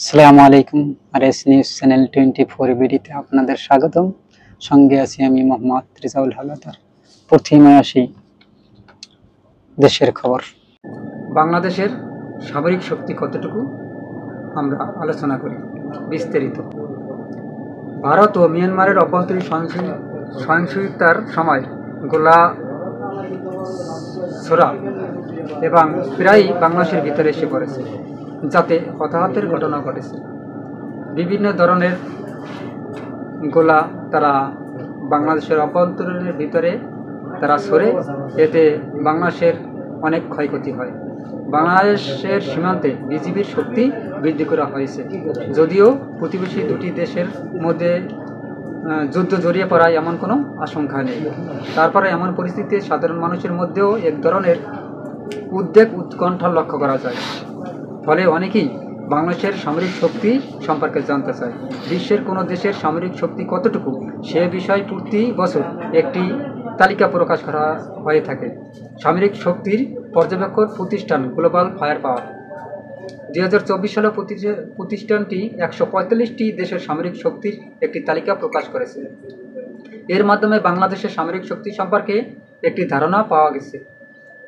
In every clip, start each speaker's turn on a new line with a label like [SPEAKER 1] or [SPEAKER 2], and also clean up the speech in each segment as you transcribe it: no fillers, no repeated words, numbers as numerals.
[SPEAKER 1] আসসালামু আলাইকুম। RS news channel 24 বিডিতে আপনাদের স্বাগতম। সঙ্গে আছি আমি মোহাম্মদ রিজাউল হাওলাদার। প্রথমে আসি দেশের খবর।
[SPEAKER 2] বাংলাদেশের সামরিক শক্তি কতটুকু আমরা আলোচনা করি বিস্তারিত। ভারত ও মিয়ানমারের অভ্যন্তরীণ সহিংসতার সময় গোলা ছোড়া এবং প্রায়ই বাংলাদেশের ভিতরে এসে পড়েছে, যাতে হতাহতের ঘটনা ঘটেছে। বিভিন্ন ধরনের গোলা তারা বাংলাদেশের অভ্যন্তরীণের ভিতরে তারা ছড়ে, এতে বাংলাদেশের অনেক ক্ষয়ক্ষতি হয়। বাংলাদেশের সীমান্তে বিজিবির শক্তি বৃদ্ধি করা হয়েছে, যদিও প্রতিবেশী দুটি দেশের মধ্যে যুদ্ধ জড়িয়ে পড়ায় এমন কোনো আশঙ্কা নেই। তারপরে এমন পরিস্থিতিতে সাধারণ মানুষের মধ্যেও এক ধরনের উদ্বেগ উৎকণ্ঠা লক্ষ্য করা যায়। ফলে অনেকেই বাংলাদেশের সামরিক শক্তি সম্পর্কে জানতে চায়। বিশ্বের কোনো দেশের সামরিক শক্তি কতটুকু সে বিষয়ে প্রতি বছর একটি তালিকা প্রকাশ করা হয়ে থাকে। সামরিক শক্তির পর্যবেক্ষণ প্রতিষ্ঠান গ্লোবাল ফায়ার পাওয়ার 2024 সালে প্রতিষ্ঠানটি 145টি দেশের সামরিক শক্তির একটি তালিকা প্রকাশ করেছে। এর মাধ্যমে বাংলাদেশের সামরিক শক্তি সম্পর্কে একটি ধারণা পাওয়া গেছে।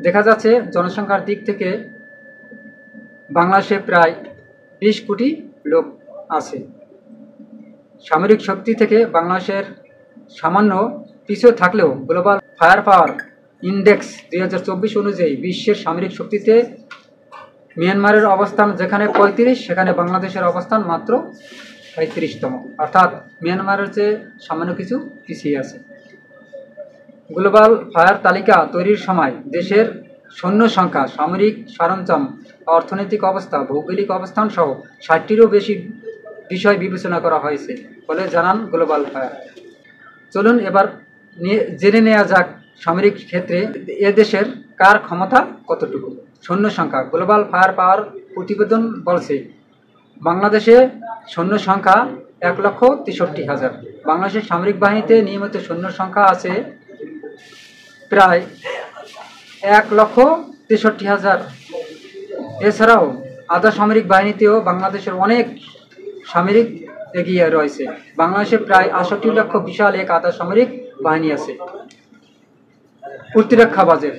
[SPEAKER 2] দেখা যাচ্ছে জনসংখ্যার দিক থেকে বাংলাদেশে প্রায় 20 কোটি লোক আছে। সামরিক শক্তি থেকে বাংলাদেশের সামান্য পিছু থাকলেও গ্লোবাল ফায়ার পাওয়ার ইন্ডেক্স 2024 অনুযায়ী বিশ্বের সামরিক শক্তিতে মিয়ানমারের অবস্থান যেখানে 35, সেখানে বাংলাদেশের অবস্থান মাত্র 35তম, অর্থাৎ মিয়ানমারের চেয়ে সামান্য কিছু পিছিয়ে আছে। গ্লোবাল ফায়ার তালিকা তৈরির সময় দেশের সৈন্য সংখ্যা, সামরিক সরঞ্জাম, অর্থনৈতিক অবস্থা, ভৌগোলিক অবস্থান সহ 60টিরও বেশি বিষয় বিবেচনা করা হয়েছে বলে জানান গ্লোবাল ফায়ার। চলুন এবার জেনে নেওয়া যাক সামরিক ক্ষেত্রে এ দেশের কার ক্ষমতা কতটুকু। সৈন্য সংখ্যা। গ্লোবাল ফায়ার পাওয়ার প্রতিবেদন বলছে বাংলাদেশে সৈন্য সংখ্যা 1,63,000। বাংলাদেশের সামরিক বাহিনীতে নিয়মিত সৈন্য সংখ্যা আছে প্রায় 1,63,000। এছাড়াও আধা সামরিক বাহিনীতেও বাংলাদেশের অনেক সামরিক এগিয়ে রয়েছে। বাংলাদেশে প্রায় 68 লক্ষ বিশাল এক আধা সামরিক বাহিনী আছে। প্রতিরক্ষা বাজেট।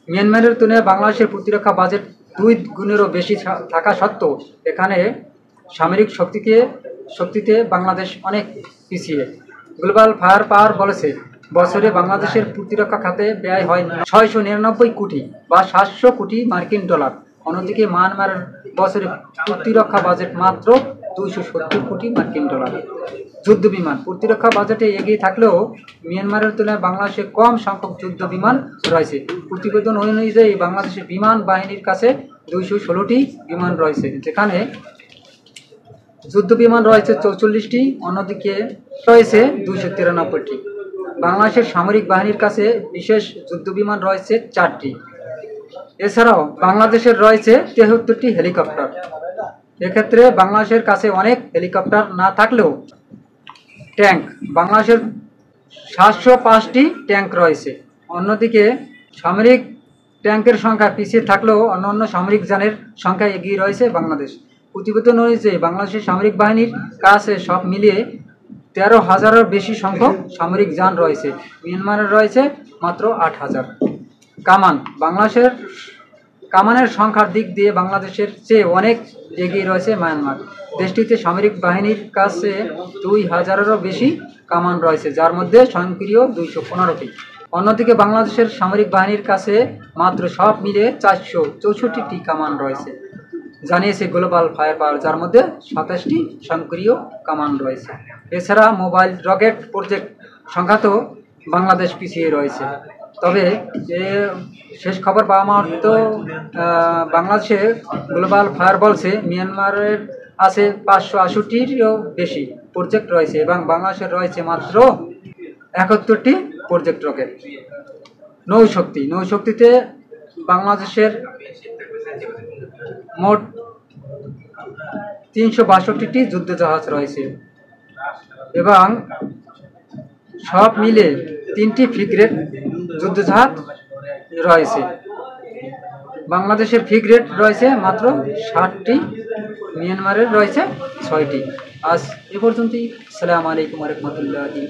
[SPEAKER 2] মিয়ানমারের তুলনায় বাংলাদেশের প্রতিরক্ষা বাজেট 2 গুণেরও বেশি থাকা সত্ত্বেও এখানে সামরিক শক্তিতে বাংলাদেশ অনেক পিছিয়ে। গ্লোবাল ফায়ার পাওয়ার বলেছে বছরে বাংলাদেশের প্রতিরক্ষা খাতে ব্যয় হয় 699 কোটি বা 700 কোটি মার্কিন ডলার। অন্যদিকে মিয়ানমারের বছরে প্রতিরক্ষা বাজেট মাত্র 270 কোটি মার্কিন ডলার। যুদ্ধ বিমান। প্রতিরক্ষা বাজেটে এগিয়ে থাকলেও মিয়ানমারের তুলনায় বাংলাদেশে কম সংখ্যক যুদ্ধ বিমান রয়েছে। প্রতিবেদন অনুযায়ী বাংলাদেশের বিমান বাহিনীর কাছে 216টি বিমান রয়েছে, যেখানে যুদ্ধ বিমান রয়েছে 44টি, অন্যদিকে রয়েছে 293টি। বাংলাদেশের সামরিক বাহিনীর কাছে বিশেষ যুদ্ধ বিমান রয়েছে 4টি। এছাড়াও বাংলাদেশের রয়েছে 73টি হেলিকপ্টার। এক্ষেত্রে বাংলাদেশের কাছে অনেক হেলিকপ্টার না থাকলেও ট্যাঙ্ক, বাংলাদেশের 705টি ট্যাঙ্ক রয়েছে। অন্যদিকে সামরিক ট্যাঙ্কের সংখ্যা পিছিয়ে থাকলেও অন্যান্য সামরিক যানের সংখ্যা এগিয়ে রয়েছে বাংলাদেশ। প্রতিবেদন অনুযায়ী বাংলাদেশের সামরিক বাহিনীর কাছে সব মিলিয়ে 13,000-এর বেশি সংখ্যক সামরিক যান রয়েছে। মিয়ানমারের রয়েছে মাত্র 8,000। কামান। বাংলাদেশের কামানের সংখ্যার দিক দিয়ে বাংলাদেশের চেয়ে অনেক এগিয়ে রয়েছে মিয়ানমার। দেশটিতে সামরিক বাহিনীর কাছে 2,000-এরও বেশি কামান রয়েছে, যার মধ্যে স্বয়ংক্রিয় 215টি। অন্যদিকে বাংলাদেশের সামরিক বাহিনীর কাছে মাত্র সব মিলে 464টি কামান রয়েছে, জানিয়েছে গ্লোবাল ফায়ার পাওয়ার, যার মধ্যে 27টি স্বয়ংক্রিয় কামান রয়েছে। এছাড়া মোবাইল রকেট প্রজেক্ট সংখ্যাতেও বাংলাদেশ পিছিয়ে রয়েছে। তবে শেষ খবর পাওয়া মাত্র বাংলাদেশে গ্লোবাল ফায়ার বলছে মিয়ানমারের আছে 568টিরও বেশি প্রজেক্ট রয়েছে এবং বাংলাদেশের রয়েছে মাত্র 71টি প্রজেক্ট রকেট। নৌশক্তি। নৌশক্তিতে বাংলাদেশের মোট 362টি যুদ্ধজাহাজ রয়েছে এবং সব মিলে 3টি ফ্রিগেট যুদ্ধজাহাজ রয়েছে। বাংলাদেশের ফ্রিগেট রয়েছে মাত্র 60টি, মিয়ানমারের রয়েছে 6টি। আজ এ পর্যন্তই। আসসালামু আলাইকুম রহমতুল্লাহি।